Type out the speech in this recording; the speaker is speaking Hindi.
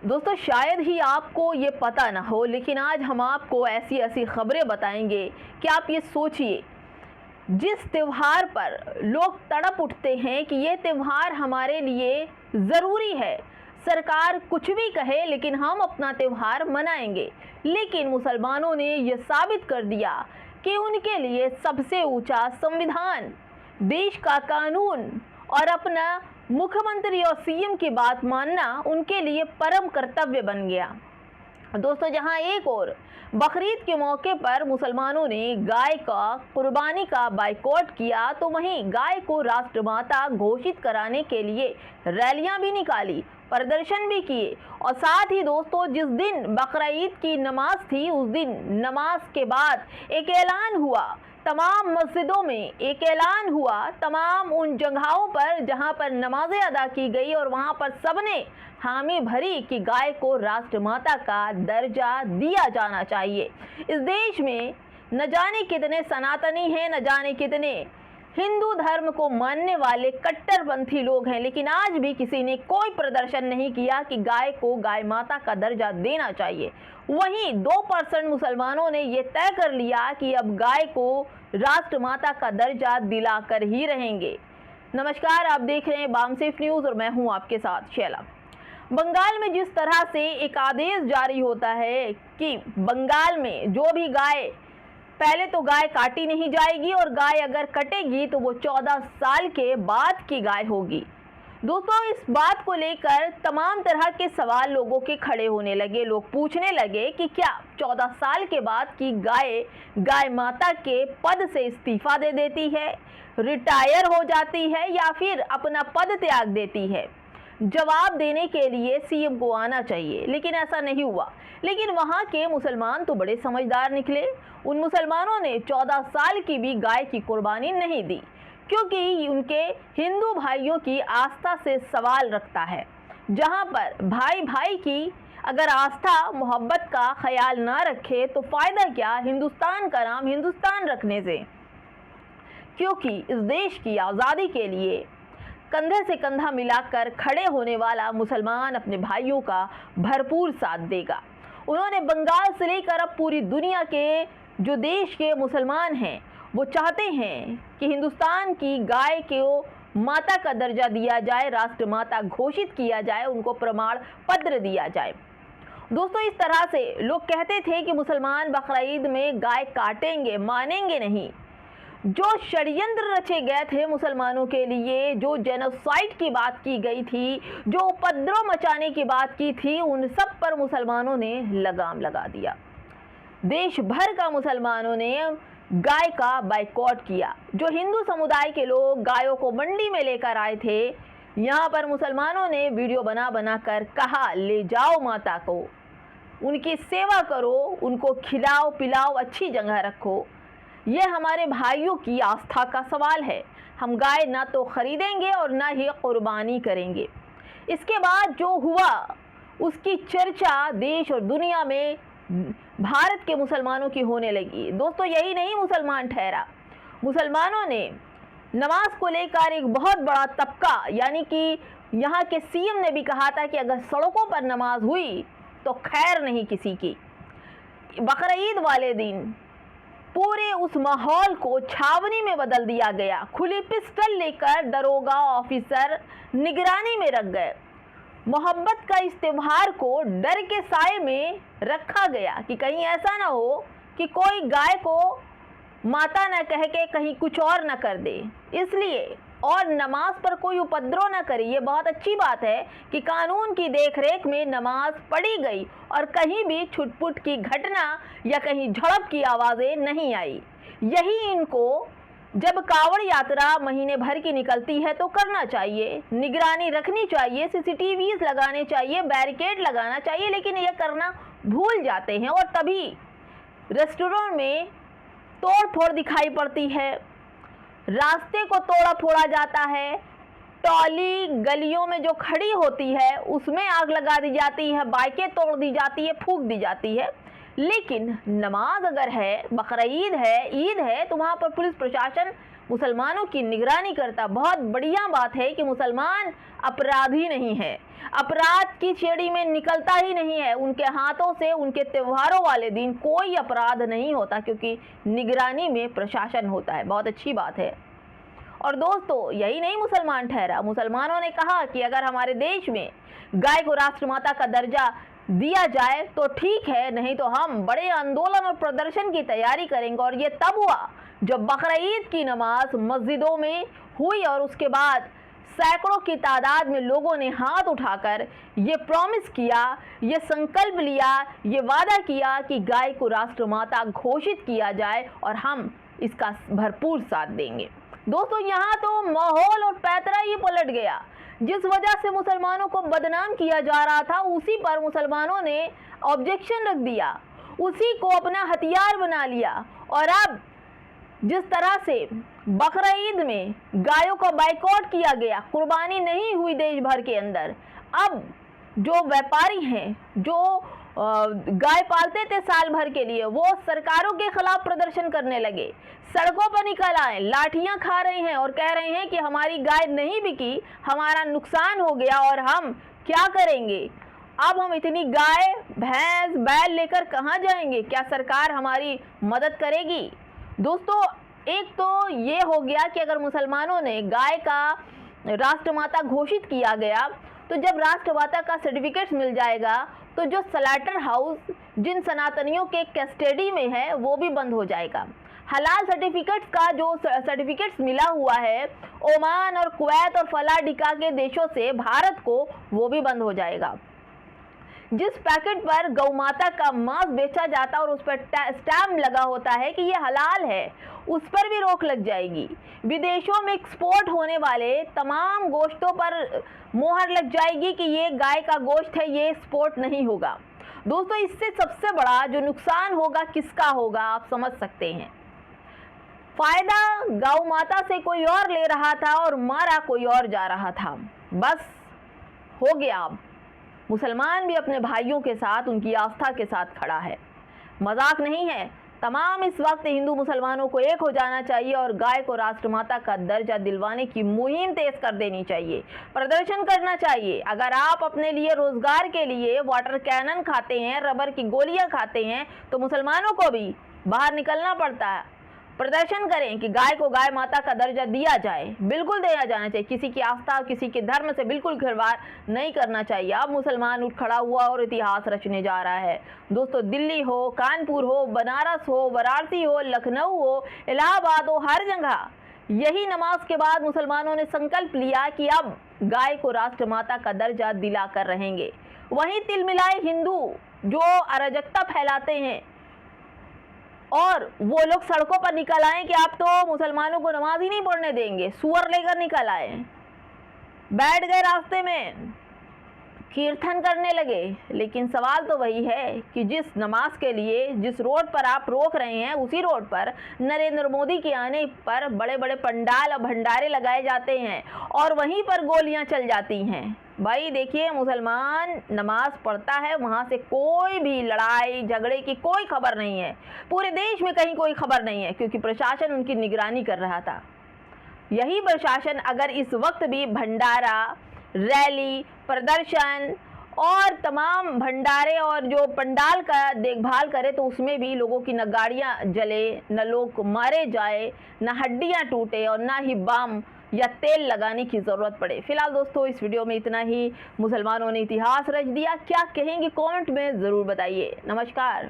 दोस्तों शायद ही आपको ये पता ना हो, लेकिन आज हम आपको ऐसी ऐसी खबरें बताएंगे कि आप ये सोचिए, जिस त्यौहार पर लोग तड़प उठते हैं कि ये त्यौहार हमारे लिए ज़रूरी है, सरकार कुछ भी कहे लेकिन हम अपना त्यौहार मनाएंगे, लेकिन मुसलमानों ने ये साबित कर दिया कि उनके लिए सबसे ऊंचा संविधान, देश का कानून और अपना मुख्यमंत्री और सीएम की बात मानना उनके लिए परम कर्तव्य बन गया। दोस्तों, जहां एक और बकरीद के मौके पर मुसलमानों ने गाय का कुर्बानी का बाइकॉट किया, तो वहीं गाय को राष्ट्रमाता घोषित कराने के लिए रैलियां भी निकाली, प्रदर्शन भी किए। और साथ ही दोस्तों, जिस दिन बकरीद की नमाज थी, उस दिन नमाज के बाद एक ऐलान हुआ, तमाम मस्जिदों में एक ऐलान हुआ, तमाम उन जगहों पर जहां पर नमाजें अदा की गई और वहां पर सबने हामी भरी कि गाय को राष्ट्रमाता का दर्जा दिया जाना चाहिए। इस देश में न जाने कितने सनातनी हैं, न जाने कितने हिंदू धर्म को मानने वाले कट्टरपंथी लोग हैं, लेकिन आज भी किसी ने कोई प्रदर्शन नहीं किया कि गाय को गाय माता का दर्जा देना चाहिए। वहीं 2% मुसलमानों ने ये तय कर लिया कि अब गाय को राष्ट्रमाता का दर्जा दिलाकर ही रहेंगे। नमस्कार, आप देख रहे हैं बामसेफ न्यूज़ और मैं हूं आपके साथ शैला। बंगाल में जिस तरह से एक आदेश जारी होता है कि बंगाल में जो भी गाय, पहले तो गाय काटी नहीं जाएगी और गाय अगर कटेगी तो वो 14 साल के बाद की गाय होगी। दोस्तों, इस बात को लेकर तमाम तरह के सवाल लोगों के खड़े होने लगे। लोग पूछने लगे कि क्या 14 साल के बाद की गाय गाय माता के पद से इस्तीफा दे देती है, रिटायर हो जाती है या फिर अपना पद त्याग देती है। जवाब देने के लिए सीएम को आना चाहिए, लेकिन ऐसा नहीं हुआ। लेकिन वहां के मुसलमान तो बड़े समझदार निकले। उन मुसलमानों ने 14 साल की भी गाय की कुर्बानी नहीं दी, क्योंकि उनके हिंदू भाइयों की आस्था से सवाल रखता है। जहां पर भाई भाई की अगर आस्था मोहब्बत का ख्याल ना रखे तो फायदा क्या हिंदुस्तान का नाम हिंदुस्तान रखने से, क्योंकि इस देश की आज़ादी के लिए कंधे से कंधा मिलाकर खड़े होने वाला मुसलमान अपने भाइयों का भरपूर साथ देगा। उन्होंने बंगाल से लेकर अब पूरी दुनिया के जो देश के मुसलमान हैं वो चाहते हैं कि हिंदुस्तान की गाय को माता का दर्जा दिया जाए, राष्ट्रमाता घोषित किया जाए, उनको प्रमाण पत्र दिया जाए। दोस्तों, इस तरह से लोग कहते थे कि मुसलमान बकरीद में गाय काटेंगे, मानेंगे नहीं। जो षड्यंत्र रचे गए थे मुसलमानों के लिए, जो जेनोसाइड की बात की गई थी, जो उपद्रव मचाने की बात की थी, उन सब पर मुसलमानों ने लगाम लगा दिया। देश भर का मुसलमानों ने गाय का बाइकॉट किया। जो हिंदू समुदाय के लोग गायों को मंडी में लेकर आए थे, यहाँ पर मुसलमानों ने वीडियो बना बना कर कहा, ले जाओ माता को, उनकी सेवा करो, उनको खिलाओ पिलाओ, अच्छी जगह रखो। यह हमारे भाइयों की आस्था का सवाल है। हम गाय ना तो खरीदेंगे और ना ही कुर्बानी करेंगे। इसके बाद जो हुआ उसकी चर्चा देश और दुनिया में भारत के मुसलमानों की होने लगी। दोस्तों, यही नहीं मुसलमान ठहरा, मुसलमानों ने नमाज को लेकर एक बहुत बड़ा तबका, यानी कि यहाँ के सीएम ने भी कहा था कि अगर सड़कों पर नमाज हुई तो खैर नहीं किसी की। बकरीद वाले दिन पूरे उस माहौल को छावनी में बदल दिया गया। खुली पिस्टल लेकर दरोगा ऑफिसर निगरानी में रख गए। मोहब्बत का इस त्यौहार को डर के साए में रखा गया कि कहीं ऐसा ना हो कि कोई गाय को माता न कह के कहीं कुछ और न कर दे। इसलिए और नमाज पर कोई उपद्रव न करे। ये बहुत अच्छी बात है कि कानून की देखरेख में नमाज पढ़ी गई और कहीं भी छुटपुट की घटना या कहीं झड़प की आवाज़ें नहीं आई। यही इनको जब कावड़ यात्रा महीने भर की निकलती है तो करना चाहिए, निगरानी रखनी चाहिए, सीसीटीवीज लगाने चाहिए, बैरिकेड लगाना चाहिए, लेकिन यह करना भूल जाते हैं और तभी रेस्टोरेंट में तोड़ फोड़ दिखाई पड़ती है, रास्ते को तोड़ा फोड़ा जाता है, टॉली गलियों में जो खड़ी होती है उसमें आग लगा दी जाती है, बाइकें तोड़ दी जाती है, फूंक दी जाती है। लेकिन नमाज अगर है, बकरीद है, ईद है, तो वहाँ पर पुलिस प्रशासन मुसलमानों की निगरानी करता। बहुत बढ़िया बात है कि मुसलमान अपराधी नहीं है, अपराध की श्रेणी में निकलता ही नहीं है। उनके हाथों से उनके त्योहारों वाले दिन कोई अपराध नहीं होता, क्योंकि निगरानी में प्रशासन होता है। बहुत अच्छी बात है। और दोस्तों, यही नहीं मुसलमान ठहरा, मुसलमानों ने कहा कि अगर हमारे देश में गाय को राष्ट्रमाता का दर्जा दिया जाए तो ठीक है, नहीं तो हम बड़े आंदोलन और प्रदर्शन की तैयारी करेंगे। और ये तब हुआ जब बकरीद की नमाज मस्जिदों में हुई और उसके बाद सैकड़ों की तादाद में लोगों ने हाथ उठाकर ये प्रॉमिस किया, ये संकल्प लिया, ये वादा किया कि गाय को राष्ट्रमाता घोषित किया जाए और हम इसका भरपूर साथ देंगे। दोस्तों, यहाँ तो माहौल और पैतरा ही पलट गया। जिस वजह से मुसलमानों को बदनाम किया जा रहा था, उसी पर मुसलमानों ने ऑब्जेक्शन रख दिया, उसी को अपना हथियार बना लिया। और अब जिस तरह से बकरीद में गायों का बाइकआउट किया गया, कुर्बानी नहीं हुई देश भर के अंदर, अब जो व्यापारी हैं, जो गाय पालते थे साल भर के लिए, वो सरकारों के खिलाफ प्रदर्शन करने लगे, सड़कों पर निकल आए, लाठियां खा रहे हैं और कह रहे हैं कि हमारी गाय नहीं बिकी, हमारा नुकसान हो गया और हम क्या करेंगे। अब हम इतनी गाय, भैंस, बैल लेकर कहाँ जाएंगे? क्या सरकार हमारी मदद करेगी? दोस्तों, एक तो ये हो गया कि अगर मुसलमानों ने गाय का राष्ट्रमाता घोषित किया गया, तो जब राष्ट्रमाता का सर्टिफिकेट मिल जाएगा तो जो स्लॉटर हाउस जिन सनातनियों के कस्टडी में है वो भी बंद हो जाएगा। हलाल सर्टिफिकेट्स का जो सर्टिफिकेट्स मिला हुआ है ओमान और कुवैत और फला डिका के देशों से भारत को, वो भी बंद हो जाएगा। जिस पैकेट पर गौ माता का मांस बेचा जाता और उस पर स्टैम्प लगा होता है कि ये हलाल है, उस पर भी रोक लग जाएगी। विदेशों में एक्सपोर्ट होने वाले तमाम गोश्तों पर मोहर लग जाएगी कि ये गाय का गोश्त है, ये एक्सपोर्ट नहीं होगा। दोस्तों, इससे सबसे बड़ा जो नुकसान होगा किसका होगा, आप समझ सकते हैं। फायदा गौ माता से कोई और ले रहा था और मारा कोई और जा रहा था। बस हो गया। अब मुसलमान भी अपने भाइयों के साथ, उनकी आस्था के साथ खड़ा है, मजाक नहीं है। तमाम इस वक्त हिंदू मुसलमानों को एक हो जाना चाहिए और गाय को राष्ट्रमाता का दर्जा दिलवाने की मुहिम तेज कर देनी चाहिए, प्रदर्शन करना चाहिए। अगर आप अपने लिए रोजगार के लिए वाटर कैनन खाते हैं, रबर की गोलियां खाते हैं, तो मुसलमानों को भी बाहर निकलना पड़ता है। प्रदर्शन करें कि गाय को गाय माता का दर्जा दिया जाए, बिल्कुल दिया जाना चाहिए। किसी की आस्था, किसी के धर्म से बिल्कुल खिलवाड़ नहीं करना चाहिए। अब मुसलमान उठ खड़ा हुआ और इतिहास रचने जा रहा है। दोस्तों, दिल्ली हो, कानपुर हो, बनारस हो, वाराणसी हो, लखनऊ हो, इलाहाबाद हो, हर जगह यही नमाज के बाद मुसलमानों ने संकल्प लिया कि अब गाय को राष्ट्रमाता का दर्जा दिलाकर रहेंगे। वहीं तिलमिलाए हिंदू जो अराजकता फैलाते हैं और वो लोग सड़कों पर निकल आए कि आप तो मुसलमानों को नमाज ही नहीं पढ़ने देंगे, सुअर लेकर निकल आए, बैठ गए रास्ते में, कीर्तन करने लगे। लेकिन सवाल तो वही है कि जिस नमाज के लिए जिस रोड पर आप रोक रहे हैं, उसी रोड पर नरेंद्र मोदी के आने पर बड़े बड़े पंडाल और भंडारे लगाए जाते हैं और वहीं पर गोलियां चल जाती हैं। भाई देखिए, मुसलमान नमाज पढ़ता है, वहाँ से कोई भी लड़ाई झगड़े की कोई खबर नहीं है, पूरे देश में कहीं कोई खबर नहीं है, क्योंकि प्रशासन उनकी निगरानी कर रहा था। यही प्रशासन अगर इस वक्त भी भंडारा, रैली, प्रदर्शन और तमाम भंडारे और जो पंडाल का देखभाल करे, तो उसमें भी लोगों की न गाड़ियाँ जले, न लोग मारे जाए, न हड्डियाँ टूटे और ना ही बम या तेल लगाने की ज़रूरत पड़े। फिलहाल दोस्तों, इस वीडियो में इतना ही। मुसलमानों ने इतिहास रच दिया, क्या कहेंगे कमेंट में ज़रूर बताइए। नमस्कार।